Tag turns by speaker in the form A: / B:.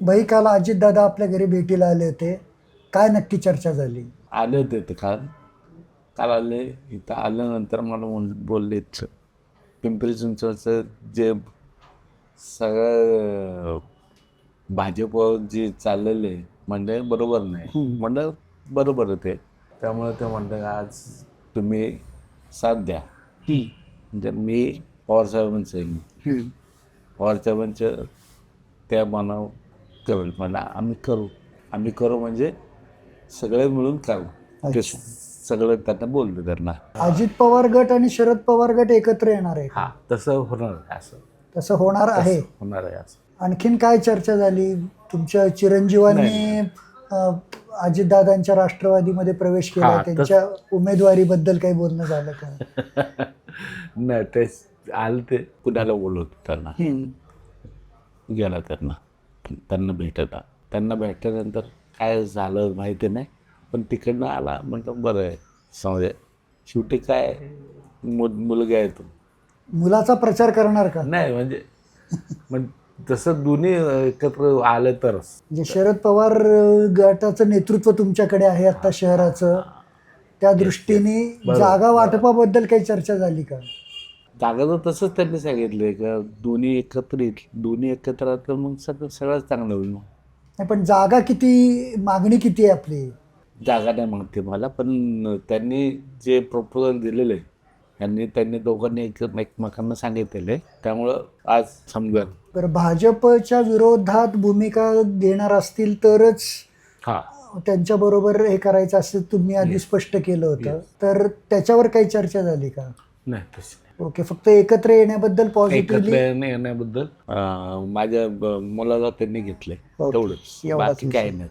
A: भाई काल अजितदादा आपल्या घरी भेटीला आले होते, काय नक्की चर्चा झाली?
B: आले होते ते काल काल आले. इथं आल्यानंतर मला बोलले पिंपरी चिंचवडचं जे सगळं भाजपवर जे चाललेलं आहे म्हणजे बरोबर नाही. म्हणलं बरोबर आहे ते. त्यामुळे ते म्हणलं आज तुम्ही साथ द्या. म्हणजे मी पवारसाहेबांचं आहे. पवारसाहेबांचं त्या मनावर करेल मला आम्ही करू म्हणजे सगळे मिळून करू. ते
A: अच्छा.
B: सगळं त्यांना बोललं त्यांना.
A: अजित पवार गट आणि शरद पवार गट एकत्र येणार आहे,
B: हा तसं होणार आहे. असं
A: तसं होणार आहे?
B: होणार आहे असं.
A: आणखीन काय चर्चा झाली? तुमच्या चिरंजीवांनी अजितदादांच्या राष्ट्रवादीमध्ये प्रवेश केला,
B: हा,
A: त्यांच्या उमेदवारीबद्दल काही बोलणं झालं का?
B: नाही ते आलं ते कुणाला बोलवत त्यांना गेला त्यांना भेटल्यानंतर काय झालं माहिती नाही, पण तिकडनं आला म्हटलं बरं आहे. समजा शेवटी काय मुलगा आहे तो.
A: मुलाचा प्रचार करणार का?
B: नाही म्हणजे मग तसं दोन्ही एकत्र आले तरच.
A: म्हणजे शरद पवार गटाचं नेतृत्व तुमच्याकडे आहे आता शहराचं, त्या दृष्टीने जागा वाटपाबद्दल काही चर्चा झाली का?
B: जागाचं तसंच त्यांनी सांगितलंय का दोन्ही एकत्र आलं मग सगळंच चांगलं होईल. मग
A: नाही, पण जागा किती, मागणी किती आहे आपली?
B: जागा नाही म्हणते मला, पण त्यांनी जे प्रपोजल दिलेलं आहे त्यांनी दोघांनी एकमेकांना सांगितलेलं आहे. त्यामुळं आज समजा
A: बरं, भाजपच्या विरोधात भूमिका घेणार असतील तरच
B: हा
A: त्यांच्याबरोबर हे करायचं असं तुम्ही आधी स्पष्ट केलं होतं, तर त्याच्यावर काही चर्चा झाली का?
B: नाही तशी नाही.
A: ओके, फक्त एकत्र येण्याबद्दल पॉझिटिव्हली.
B: एकत्र येण्याबद्दल माझ्या मुलाला त्यांनी घेतलंय
A: ओके,
B: तेवढंच,
A: एवढाच
B: बाकी
A: विषय.
B: काय नाही.